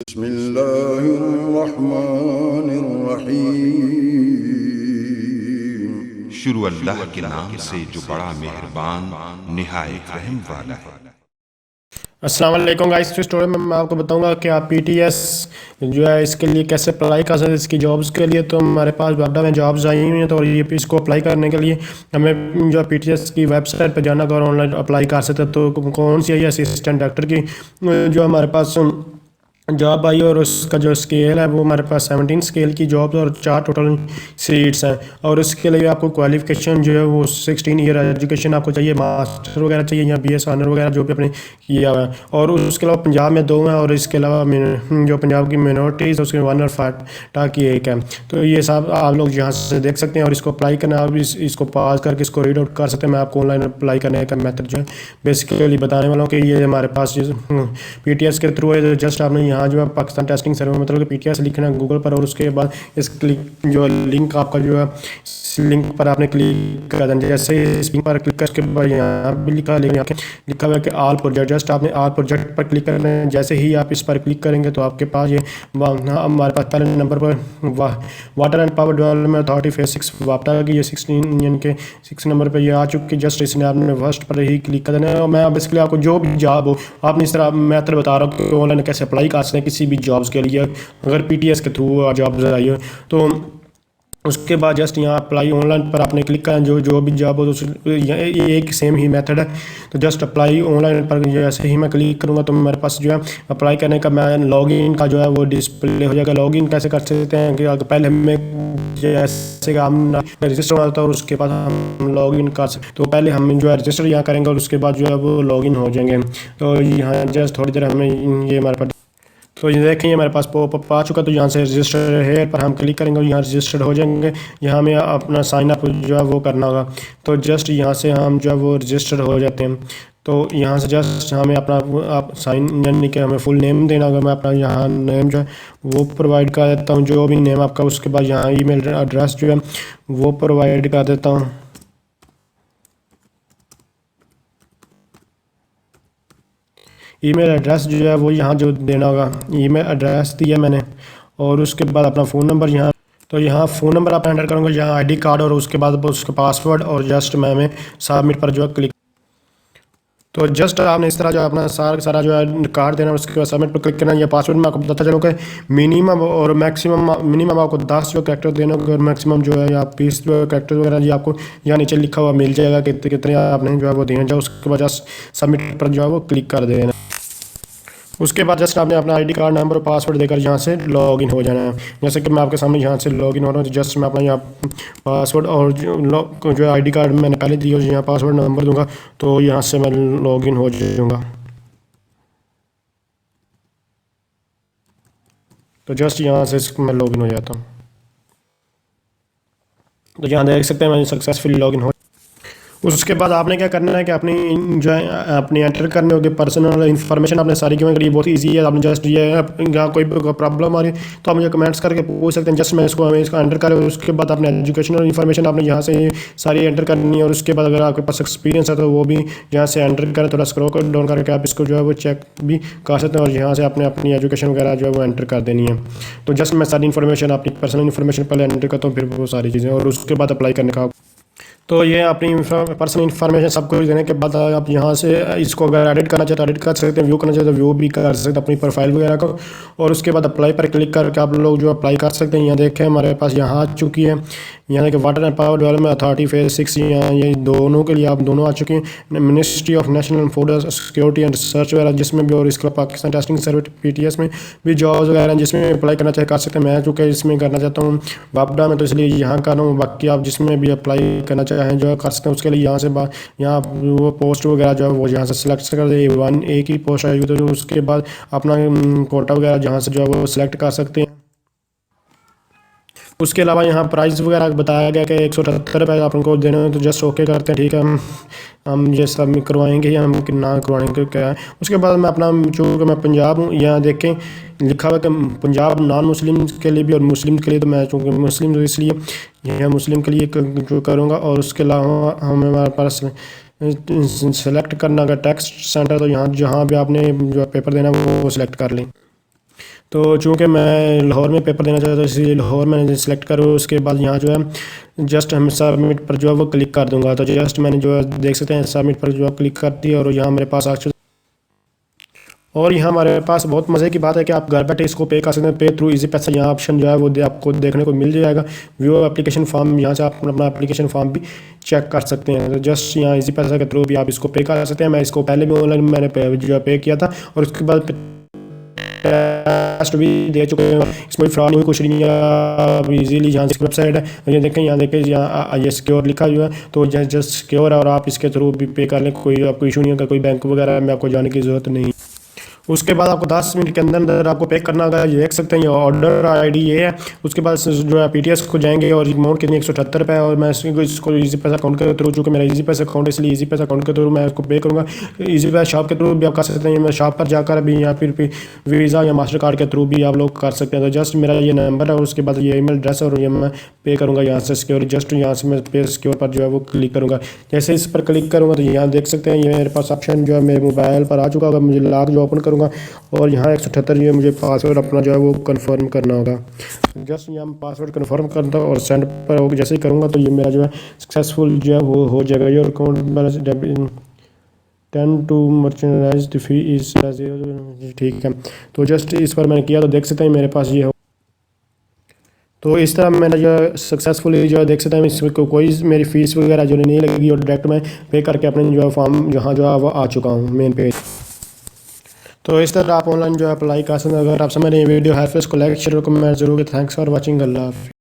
बिस्मिल्लाहिर्रहमानिर्रहीम। शुरू अल्लाह के नाम से जो बड़ा मेहरबान निहायत रहम वाला है। अस्सलाम वालेकुम गाइस। इस स्टोरी में मैं आपको बताऊंगा कि आप पीटीएस जो है इसके लिए कैसे अप्लाई कर सकते हैं इसकी जॉब्स के लिए। तो हमारे पास बाबडा में जॉब्स आई हुई हैं, तो ये इसको अप्लाई करने के लिए हमें जो पीटीएस की वेबसाइट पर जाना और ऑनलाइन अप्लाई कर सकते हैं। तो कौन सी है असिस्टेंट डायरेक्टर की जो हमारे पास जॉब आई, और उसका जो स्केल है वो हमारे पास 17 स्केल की जॉब्स और 4 टोटल सीट्स हैं। और उसके लिए आपको क्वालिफिकेशन जो है वो 16 ईयर एजुकेशन आपको चाहिए, मास्टर वगैरह चाहिए या बीएस ऑनर वगैरह जो भी अपने किया हुआ है। और उसके अलावा पंजाब में 2 हैं, और इसके अलावा जो पंजाब की मिनोरिटीज़ उसके 1 और 5 की 1 है। तो ये सब आप लोग यहाँ से देख सकते हैं और इसको अप्लाई करना, आप इसको पास करके इसको रीड आउट कर सकते हैं। मैं आपको ऑनलाइन अप्लाई करने का मेथड जो है बेसिकली बताने वाला हूँ कि ये हमारे पास पीटीएस के थ्रू है। जस्ट आपने यहाँ जो है पाकिस्तान टेस्टिंग सर्वे मतलब कि पीटीएस लिखना है गूगल पर, और उसके बाद इस क्लिक जो लिंक आपका जो है लिंक पर आपने क्लिक कर देना। जैसे इस लिंक पर क्लिक करके बाद यहाँ भी लिखा हुआ है कि ऑल प्रोजेक्ट, जस्ट आपने ऑल प्रोजेक्ट पर क्लिक करना है। जैसे ही आप इस पर क्लिक करेंगे तो आपके पास ये हमारे पास पहले नंबर पर water and power development authority phase 6 वापटा की ये 16 यानी कि 6 नंबर पर ये आ चुकी है। जस्ट इसने आपने फर्स्ट पर ही क्लिक कर देना है। और मैं बेसिकली आपको जो भी जॉब हो आपने इस तरह मेथड बता रहा हूँ कि ऑनलाइन कैसे अप्लाई कर सकते हैं किसी भी जॉब्स के लिए अगर पीटीएस के थ्रू जॉब्स आई हो। तो उसके बाद जस्ट यहाँ अप्लाई ऑनलाइन पर आपने क्लिक करें जो भी जॉब हो। तो एक सेम ही मेथड है। तो जस्ट अप्लाई ऑनलाइन पर जैसे ही मैं क्लिक करूँगा तो मेरे पास जो है अप्लाई करने का मैं लॉगिन का जो है वो डिस्प्ले हो जाएगा। लॉगिन कैसे कर सकते हैं कि पहले हमें जैसे कि हम रजिस्टर होना था और उसके बाद हम लॉगिन कर सकते। तो पहले हम जो है रजिस्टर यहाँ करेंगे और उसके बाद जो है वो लॉगिन हो जाएंगे। तो यहाँ जस्ट थोड़ी देर हमें ये हमारे पास तो ये देखें हमारे पास पॉपअप आ चुका। तो यहाँ से रजिस्टर है पर हम क्लिक करेंगे और यहाँ रजिस्टर्ड हो जाएंगे। यहाँ हमें अपना साइन अप जो है वो करना होगा। तो जस्ट यहाँ से हम जो है वो रजिस्टर्ड हो जाते हैं। तो यहाँ से जस्ट हमें अपना आप साइन यानी कि हमें फुल नेम देना होगा। मैं अपना यहाँ नेम जो है वो प्रोवाइड कर देता हूँ, जो भी नेम आपका। उसके बाद यहाँ ईमेल एड्रेस जो है वो प्रोवाइड कर देता हूँ। ईमेल एड्रेस जो है वो यहाँ जो देना होगा, ईमेल एड्रेस दिया मैंने। और उसके बाद अपना फ़ोन नंबर यहाँ, तो यहाँ फ़ोन नंबर आप एंटर करूँगा, यहाँ आईडी कार्ड और उसके बाद उसका पासवर्ड, और जस्ट मैं सबमिट पर जो है क्लिक। तो जस्ट आपने इस तरह जो अपना सारा जो है कार्ड देना, उसके बाद सबमिट पर क्लिक करना। या पासवर्ड में आपको बताता चलो कि मिनिमम और मैक्सिमम, मिनिमम आपको 10 जो कैरेक्टर देना होगा और मैक्सिमम जो है या 20 जो कैरेक्टर वगैरह जी आपको यहाँ नीचे लिखा हुआ मिल जाएगा कितने आपने जो है वो देना। जो उसके बाद जस्ट सबमिट पर जो है वो क्लिक कर देना। उसके बाद जस्ट आपने अपना आईडी कार्ड नंबर और पासवर्ड देकर यहाँ से लॉगिन हो जाना है। जैसे कि मैं आपके सामने यहाँ से लॉगिन हो रहा हूँ। तो जस्ट मैं अपना यहाँ पासवर्ड और जो आईडी कार्ड मैंने पहले दिया यहाँ पासवर्ड नंबर दूंगा, तो यहाँ से मैं लॉगिन हो जाऊँगा। तो जस्ट यहाँ से मैं लॉगिन हो जाता हूँ। तो यहाँ देख सकते हैं मैं सक्सेसफुली लॉगिन हो। उसके बाद आपने क्या करना है कि अपनी जो है अपनी एंटर करने होगी पर्सनल इन्फॉर्मेशन आपने सारी गिवन करी। बहुत इजी है। आपने जस्ट ये यहाँ कोई प्रॉब्लम आ रही है तो आप मुझे कमेंट्स करके पूछ सकते हैं। जस्ट मैं इसको एंटर करें। उसके बाद अपने एजुकेशनल इन्फॉर्मेशन आपने यहाँ से सारी एंटर करनी है। और उसके बाद अगर आपके पास एक्सपीरियंस है तो वो भी यहाँ से एंटर करें। थोड़ा स्क्रॉल डाउन करके आप इसको जो है वो चेक भी कर सकते हैं। और यहाँ से आपने अपनी एजुकेशन वगैरह जो है वो एंटर कर देनी है। तो जस्ट मैं सारी इन्फॉर्मेशन अपनी पर्सनल इन्फॉर्मेशन पहले एंटर करता हूँ, फिर वो सारी चीज़ें, और उसके बाद अप्लाई करने का। तो ये अपनी पर्सनल इन्फॉर्मेशन सब कुछ देने के बाद आप यहाँ से इसको अगर एडिट करना चाहते हैं एडिट कर सकते हैं, व्यू करना चाहते हैं व्यू भी कर सकते हैं अपनी प्रोफाइल वगैरह को। और उसके बाद अप्लाई पर क्लिक करके आप लोग जो अप्लाई कर सकते हैं। यहाँ देखें हमारे पास यहाँ आ चुकी है, यहाँ देखिए water and power development authority phase 6, यहाँ ये दोनों के लिए आप दोनों आ चुके हैं। Ministry of national food security and research वगैरह जिसमें भी, और इसका पाकिस्तान टेस्टिंग सर्वे पीटीएस में भी जॉब्स वगैरह जिसमें अप्लाई करना चाहे कर सकते हैं। मैं चूँकि इसमें करना चाहता हूँ बाबडा में, तो इसलिए यहाँ कर रहा हूँ। बाकी आप जिसमें भी अप्लाई करना चाहें जो कर सकते हैं। उसके लिए यहाँ से यहाँ वो पोस्ट वगैरह जो है वो यहाँ से सिलेक्ट कर दे। 1 की पोस्ट आई तो उसके बाद अपना कोटा वगैरह जहाँ से जो है वो सिलेक्ट कर सकते हैं। उसके अलावा यहाँ प्राइस वगैरह बताया गया कि 178 रुपये आप उनको देने हैं। तो जस्ट ओके करते हैं, ठीक है। हम ये सब करवाएंगे या हम ना करवाएंगे क्या है। उसके बाद मैं अपना चूँकि मैं पंजाब हूँ, यहाँ देखें लिखा हुआ कि पंजाब नॉन मुस्लिम के लिए भी और मुस्लिम के लिए। तो मैं चूँकि मुस्लिम तो इसलिए यहाँ मुस्लिम के लिए जो करूँगा। और उसके अलावा हमारे पास सेलेक्ट करना अगर टेक्स्ट सेंटर, तो यहाँ जहाँ भी आपने जो पेपर देना वो सिलेक्ट कर लें। तो चूँकि मैं लाहौर में पेपर देना चाहता था इसलिए लाहौर मैंने सेलेक्ट करो। उसके बाद यहाँ जो है जस्ट हम सबमिट पर जो है वो क्लिक कर दूंगा। तो जस्ट मैंने जो है देख सकते हैं सबमिट पर जो है क्लिक कर दिया और यहाँ मेरे पास आ चुका। और यहाँ हमारे पास बहुत मज़े की बात है कि आप घर बैठे इसको पे कर सकते हैं, पे थ्रू इजी पैसा। यहाँ ऑप्शन जो है वो आपको देखने को मिल जाएगा। व्यू एप्लीकेशन फॉर्म, यहाँ से आप अपना एप्लीकेशन फॉर्म भी चेक कर सकते हैं। तो जस्ट यहाँ इजी पैसा के थ्रू भी आप इसको पे कर सकते हैं। मैं इसको पहले भी ऑनलाइन मैंने जो है पे किया था और उसके बाद टेस्ट भी दे चुके हैं। इसमें फ्रॉड नहीं, कुछ नहीं है। आप इजीली यहाँ से वेबसाइट है, ये देखें, यहाँ देखें, यहाँ ये सिक्योर लिखा हुआ है। तो जस्ट सिक्योर है और आप इसके थ्रू भी पे कर लें, कोई आपको इशू नहीं होगा। कोई बैंक वगैरह में आपको जाने की ज़रूरत नहीं। उसके बाद आपको 10 मिनट के अंदर अंदर आपको पे करना होगा। ये देख सकते हैं ये ऑर्डर आईडी ये है। उसके बाद जो है पीटीएस को जाएंगे और अमाउंट कितनी 178 रुपये है। और मैं इसको इजी पैसा अकाउंट के थ्रू, चूँकि मेरा इजी पैसा अकाउंट है इसलिए इजी पैसा अकाउंट के थ्रू मैं इसको पे करूँगा। इजी पैसा शॉप के थ्रू भी आप कर सकते हैं। मैं शॉप पर जाकर भी या फिर वीज़ा या मास्टर कार्ड के थ्रू भी आप लोग कर सकते हैं। तो जस्ट मेरा ये नंबर है और उसके बाद ये ईमेल एड्रेस और ये मैं पे करूँगा यहाँ से सिक्योर। जस्ट यहाँ से मैं पे सिक्योर पर जो है वो क्लिक करूँगा। जैसे इस पर क्लिक करूँगा तो यहाँ देख सकते हैं ये मेरे पास ऑप्शन जो है मेरे मोबाइल पर आ चुका होगा। मुझे लॉक जो ओपन करूँगा और यहाँ 178 ये मुझे पासवर्ड अपना जो है वो कंफर्म करना होगा। जस्ट यहाँ पासवर्ड कंफर्म करता हूँ और सेंड पर हो जैसे ही करूँगा तो ये मेरा जो है सक्सेसफुल जो है वो हो जाएगा। ये account balance 10 to merchandise fee is, ठीक है। तो जस्ट इस पर मैंने किया तो देख सकते हैं मेरे पास ये हो। तो इस तरह मैंने जो है सक्सेसफुली जो है देख सकते हैं इसमें कोई मेरी फ़ीस वगैरह जो नहीं लगी और डायरेक्ट मैं पे करके अपने जो है फॉर्म जहाँ जो है वो आ चुका हूँ मेन पेज। तो इस तरह आप ऑनलाइन जो है अप्लाई कर सकते हैं। अगर आप समझ रहे हैं वीडियो है तो इसको लाइक शेयर कमेंट जरूर। Thanks for watching. अल्लाह हाफ़िज़।